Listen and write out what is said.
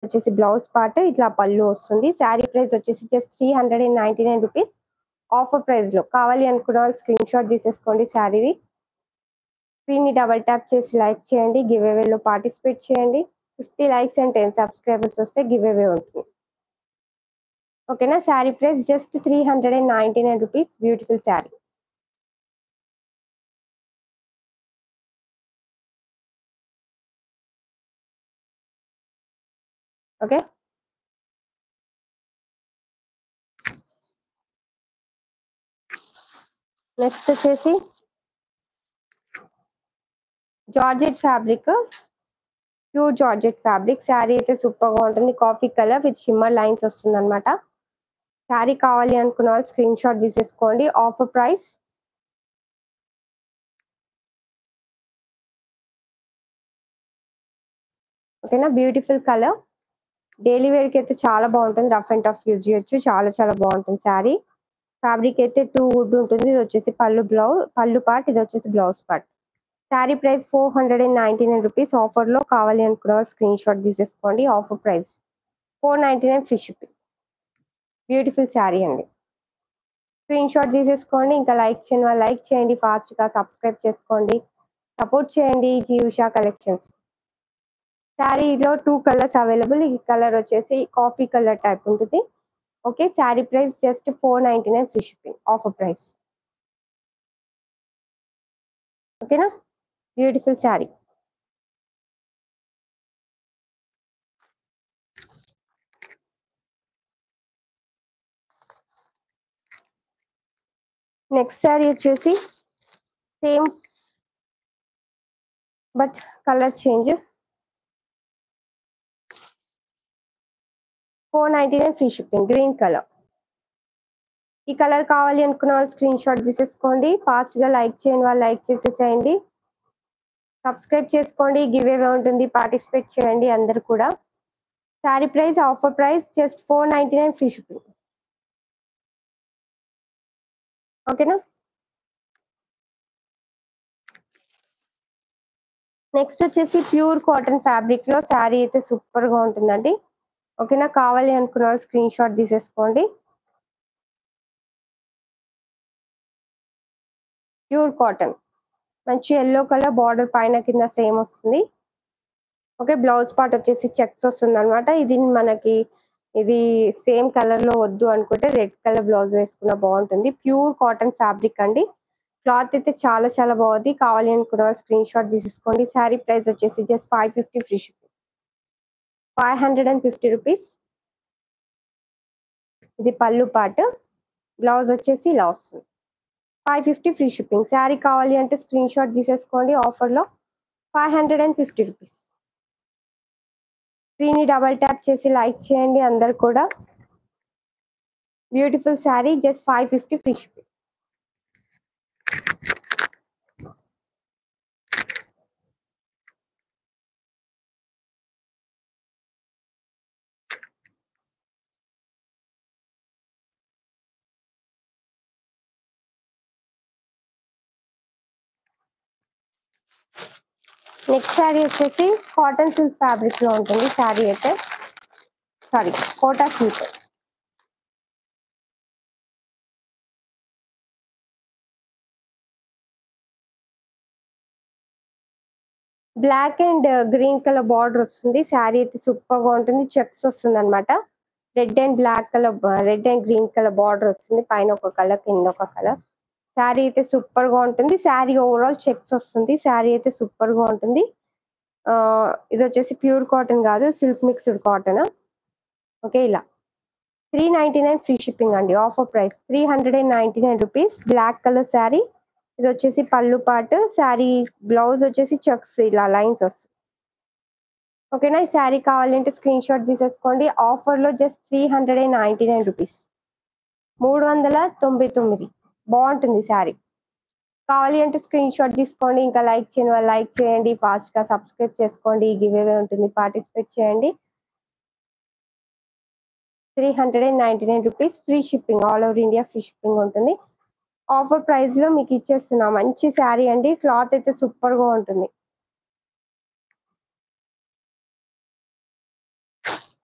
వచ్చేసి blouse part, ఇట్లా పళ్ళు వస్తుంది. శారీ ప్రైస్ వచ్చేసి జస్ట్ 399 రూపీస్ ఆఫర్ ప్రైస్ లో. కావాలి అనుకున్న వాళ్ళు స్క్రీన్ షాట్ తీసేసుకోండి శారీది. స్క్రీన్ ని డబల్ ట్యాప్ చేసి లైక్ చేయండి, గివ్ అవే లో పార్టిసిపేట్ చేయండి. 50 లైక్స్ అండ్ 10 సబ్స్క్రైబర్స్ వస్తే గివ్ అవే ఉంటుంది. ఓకేనా. Sari price just 399 rupees. Beautiful sari. Okay, next వచ్చేసి georgette fabric, pure georgette fabric. Sari అయితే సూపర్ గా ఉంటుంది. Coffee colour with shimmer lines వస్తుంది అనమాట. శారీ కావాలి అనుకున్న వాళ్ళు స్క్రీన్ షాట్ తీసేసుకోండి. Offer price. ఓకేనా. Beautiful colour. డైలీ వేర్ కి అయితే చాలా బాగుంటుంది. రఫ్ అండ్ టఫ్ యూజ్ చేయొచ్చు. చాలా చాలా బాగుంటుంది శారీ. ఫ్యాబ్రిక్ అయితే 2 వుడ్ ఉంటుంది. ఇది వచ్చేసి పళ్ళు పార్ట్, ఇది వచ్చేసి blouse part. Sari price 499 rupees. Offer లో కావాలి అనుకున్న స్క్రీన్ షాట్ తీసేసుకోండి. Offer price 499 free shipping. Beautiful sari అండి. స్క్రీన్ షాట్ తీసేసుకోండి. ఇంకా లైక్ చేయని వాళ్ళు లైక్ చేయండి, ఫాస్ట్ గా సబ్స్క్రైబ్ చేసుకోండి, సపోర్ట్ చేయండి జీ ఉషా కలెక్షన్స్. శారీలో 2 కలర్స్ అవైలబుల్. ఈ కలర్ వచ్చేసి కాఫీ కలర్ టైప్ ఉంటుంది. Okay. Sari price just 499 free shipping. Offer price. ఓకేనా. బ్యూటిఫుల్ శారీ. నెక్స్ట్ శారీ వచ్చేసి same but colour change. 499 free shipping. Green colour. ఈ కలర్ కావాలి అనుకున్న వాళ్ళు స్క్రీన్ షాట్ తీసేసుకోండి. ఫాస్ట్ గా లైక్ చేయని వాళ్ళు లైక్ చేసేసేయండి, సబ్స్క్రైబ్ చేసుకోండి, గివ్ అవే ఉంటుంది, పార్టిసిపేట్ చేయండి అందరు కూడా. Sari price offer price just 499 free shipping. ఓకేనా. నెక్స్ట్ వచ్చేసి ప్యూర్ కాటన్ ఫ్యాబ్రిక్ లో శారీ అయితే సూపర్ గా ఉంటుందండి. ఓకేనా. కావాలి అనుకున్న వాళ్ళు స్క్రీన్ షాట్ తీసేసుకోండి. ప్యూర్ కాటన్, మంచి ఎల్లో కలర్ బార్డర్ పైన కింద సేమ్ వస్తుంది. ఓకే. బ్లౌజ్ పార్ట్ వచ్చేసి చెక్స్ వస్తుంది అనమాట. ఇది సేమ్ కలర్ లో వద్దు అనుకుంటే రెడ్ కలర్ బ్లౌజ్ వేసుకున్న బాగుంటుంది. ప్యూర్ కాటన్ ఫ్యాబ్రిక్ అండి. క్లాత్ అయితే చాలా చాలా బాగుంది. కావాలి అనుకున్న స్క్రీన్ షాట్ తీసేసుకోండి. శారీ ప్రైస్ వచ్చేసి జస్ట్ 550 ఫ్రీ షిప్పింగ్. 550 రూపీస్. ఇది పళ్ళు పార్ట్, బ్లౌజ్ వచ్చేసి ఇలా వస్తుంది. 550 ఫ్రీ షిప్పింగ్. శారీ కావాలి అంటే స్క్రీన్ షాట్ తీసేసుకోండి. ఆఫర్ లో 550 రూపీస్. స్క్రీన్ ని డబల్ ట్యాప్ చేసి లైక్ చేయండి అందరు కూడా. Beautiful sari just 550 free shipping. Next sari వచ్చేసి కాటన్ సిల్క్ ఫ్యాబ్రిక్ లో ఉంటుంది. శారీ అయితే Kota silk. Black and green colour border వస్తుంది. శారీ అయితే సూపర్ గా ఉంటుంది. చెక్స్ వస్తుంది అనమాట. Red and green colour border వస్తుంది. పైన ఒక కలర్, కింద ఒక కలర్. శారీ అయితే సూపర్ గా ఉంటుంది. శారీ ఓవరాల్ చెక్స్ వస్తుంది. శారీ అయితే సూపర్ గా ఉంటుంది. ఇది వచ్చేసి ప్యూర్ కాటన్ కాదు, సిల్క్ మిక్స్డ్ కాటన్. ఓకే. ఇలా 399 ఫ్రీ షిప్పింగ్ అండి. Offer price 399 rupees. Black colour sari. ఇది వచ్చేసి పళ్ళు పార్ట్. శారీ బ్లౌజ్ వచ్చేసి చెక్స్ ఇలా లైన్స్ వస్తుంది. ఓకేనా. ఈ శారీ కావాలంటే స్క్రీన్ షాట్ తీసేసుకోండి. ఆఫర్ లో జస్ట్ 399 రూపీస్. 399. బాగుంటుంది శారీ. కావాలి అంటే స్క్రీన్ షాట్ తీసుకోండి. ఇంకా లైక్ చేయని వాళ్ళు లైక్ చేయండి, ఫాస్ట్ గా సబ్స్క్రైబ్ చేసుకోండి, గివ్ అవే ఉంటుంది, పార్టిసిపేట్ చేయండి. 399 rupees. Free shipping. All over India free shipping ఉంటుంది. ఆఫర్ ప్రైస్ లో మీకు ఇచ్చేస్తున్నా. మంచి శారీ అండి. క్లాత్ అయితే సూపర్ గా ఉంటుంది.